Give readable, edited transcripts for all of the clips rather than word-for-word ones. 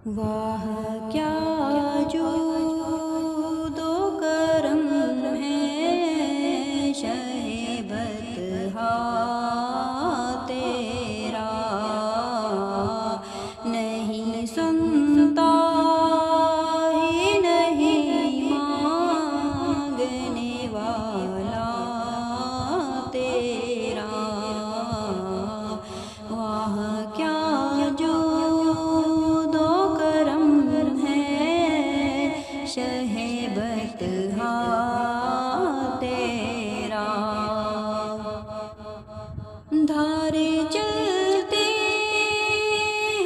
واہ کیا جود و کرم ہے شہ بطحا تیرا، نہیں سنتا ہی نہیں مانگنے والا تیرا، واہ کیا شہ بطحا تیرا، دھارے چلتے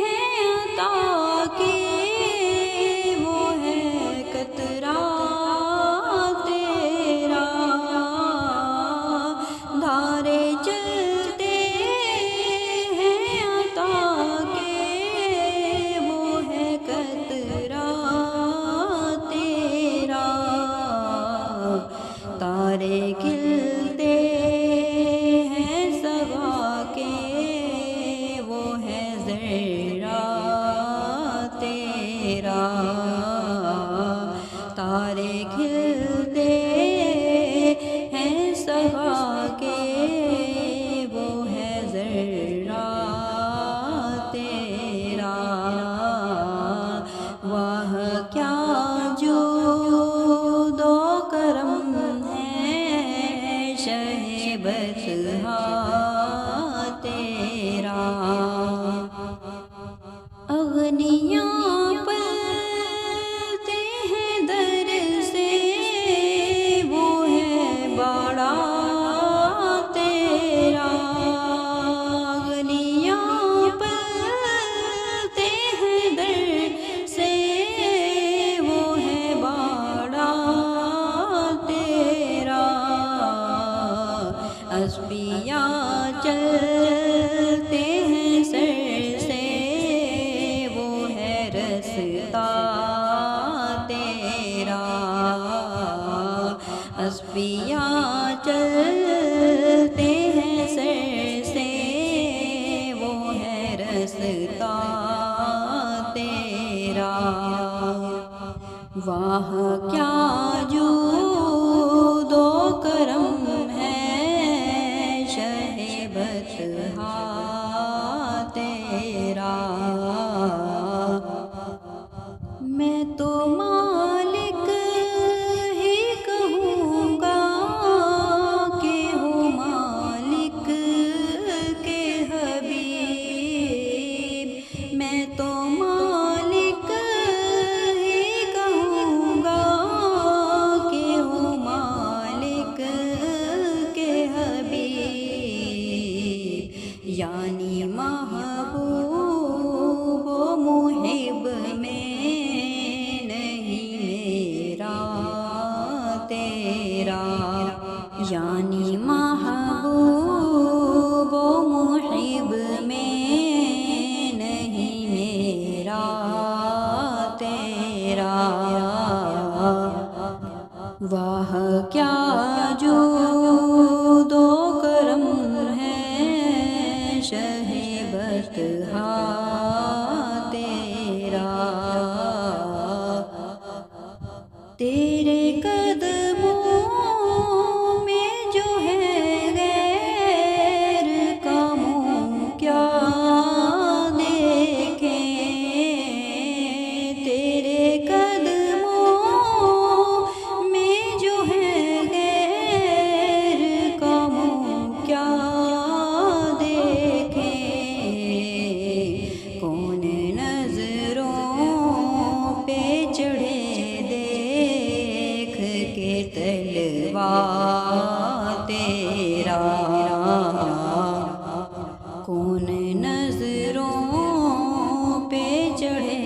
ہیں عطا کی وہ ہے قطرہ تیرا، دھارے چلتے ہیں عطا کے وہ ہے قطرہ، تارے کھلتے ہیں سوا کے وہ ہے ذرہ تیرا، تارے کھلتے ہیں سوا کے وہ ہے ذرہ تیرا، واہ کیا جود و کرم ہے شہ بطحا تیرا، اغنیاں پلتے ہیں در سے وہ ہے باڑا تیرا، اغنیاں پلتے ہیں در سے وہ ہے باڑا تیرا، اسپیاں چلتے ہیں سر سے وہ ہے رستہ تیرا، اسپیاں چلتے ہیں سر سے وہ ہے رستہ تیرا، واہ کیا جود و کرم ہے شہ بطحا تیرا، میں تو مالک ہی کہوں گا کہ ہو مالک کے حبیب، میں تو مالک ہی کہوں گا کہ ہو مالک کے حبیب، یعنی محبوب و محب میں نہیں میرا تیرا، یعنی محبوب و محب میں نہیں میرا تیرا، واہ کیا جود و کرم ہے شہ بطحا تیرا، تیرے قدموں میں جو ہے غیر کا منہ کیا دیکھیں، تیرے قدموں میں جو ہے غیر کا منہ کیا دیکھیں، کون نظروں پہ چڑھے تلوا تیرا، کون نظروں پہ چڑھے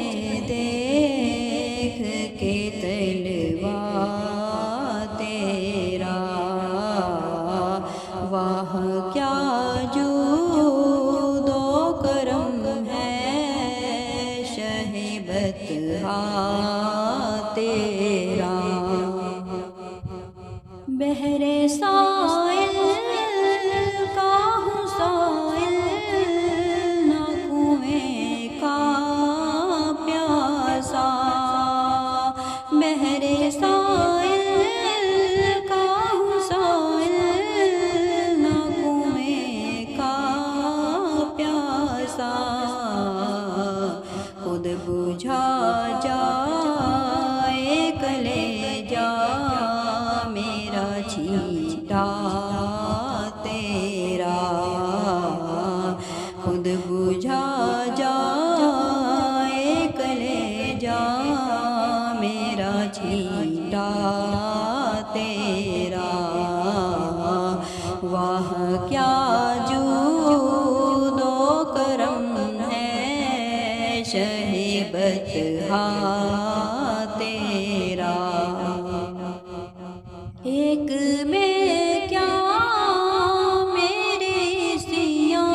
دیکھ کے تلوا تیرا، واہ کیا جود و کرم ہے شہ بطحا تیرا، بحر سائل کا ہوں سائل نہ کنویں کا پیاسا، خود بجھا جائے کلیجا میرا چھینٹا تیرا، خود بجھا جائے کلیجا میرا چھینٹا تیرا، واہ کیا جود و کرم ہے شہ بطحا تیرا، ایک میں کیا میرے سیاں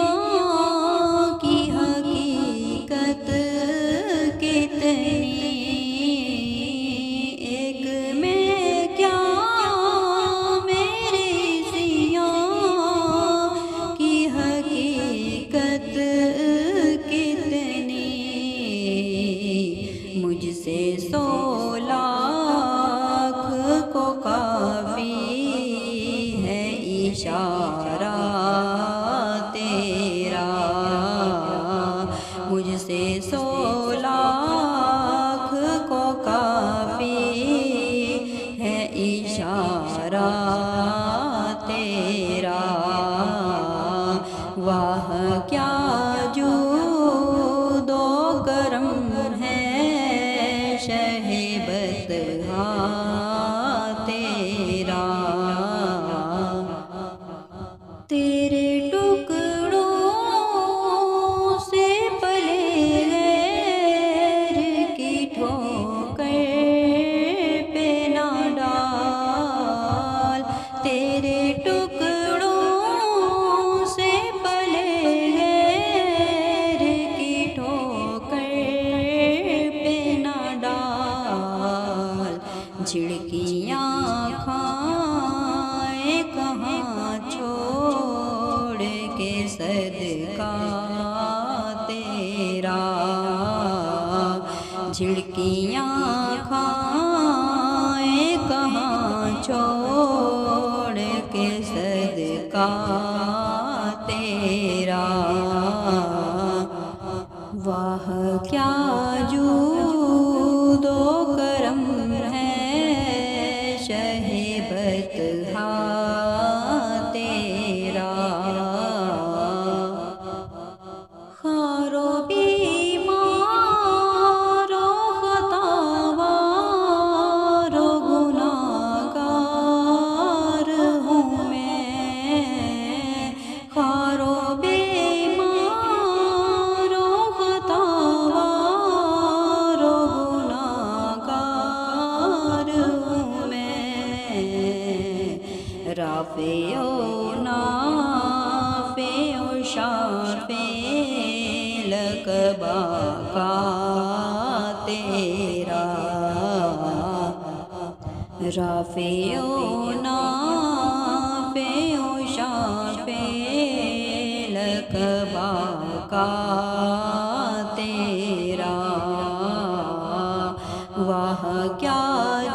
کی حقیقت کتنی، ایک میں کیا میرے سیاں کی حقیقت کتنی، مجھ سے 100 لاکھ کو کافی ہے اشارہ تیرا، مجھ سے 100 لاکھ کو کافی ہے اشارہ تیرا، واہ کیا جود و کرم ہے شہ بطحا تیرا، تیرے ٹکڑوں سے پلے غیر کی ٹھوکر پہ نہ ڈال، تیرے ٹکڑوں سے پلے غیر کی ٹھوکر پہ نہ ڈال، جھڑکیاں کھائیں کہاں چھوڑ کے صدقہ تیرا، جھڑکیاں کھائیں کہاں چھوڑ کے صدقہ تیرا، واہ کیا جود و کرم ہے شہ بطحا تیرا، خوار و بیمار و خطاوار و گناہگار ہوں میں، خوار و بیمار و خطاوار و گناہگار ہوں میں، رافع و نافع و شافع لقبہ کا تیرا، رافع و نافع و شافع لقبہ کا تیرا، واہ کیا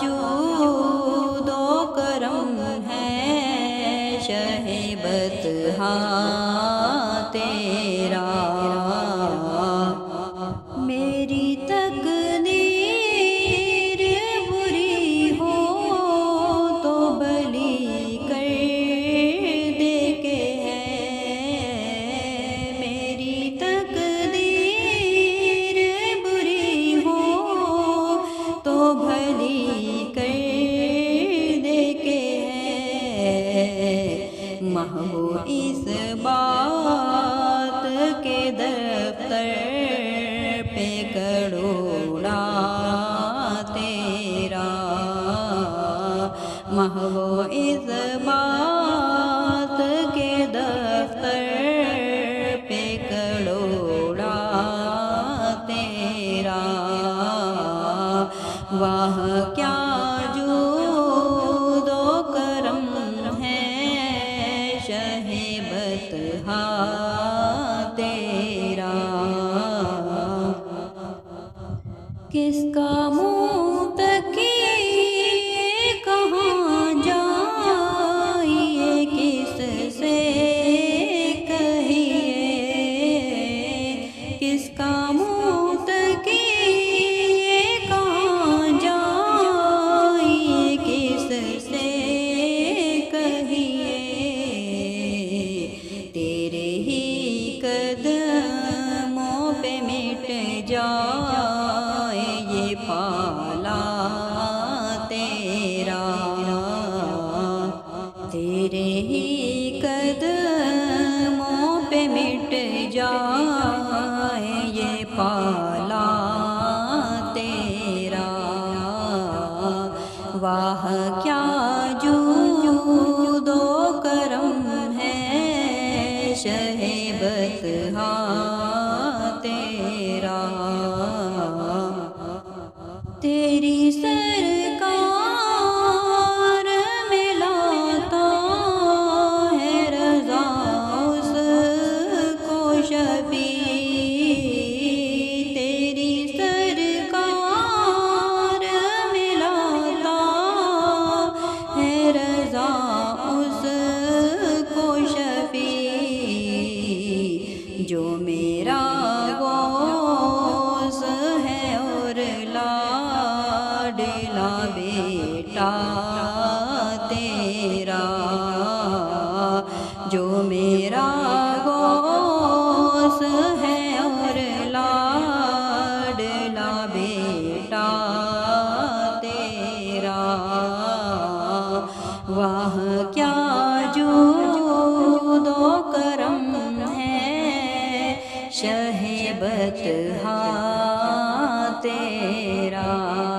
جود و کرم ہے شہ بطحا تیرا، میری تقدیر بری ہو تو بھلی کر دے کے ہے، میری تقدیر بری ہو تو بھلی کر دے کے ہے، محو اس بات کے دفتر پہ کروڑا تیرا، محو اس بات کے دفتر پہ کروڑا تیرا، واہ کیا جود و کرم ہے شہ بطحا تیرا، کس کا منہ تکیے کہاں جائیے کس سے کہیے، کس کا منہ تکیے بیٹا تیرا، جو میرا غوث ہے اور لاڈلا بیٹا تیرا، واہ کیا جود و کرم ہے شہ بطحا تیرا۔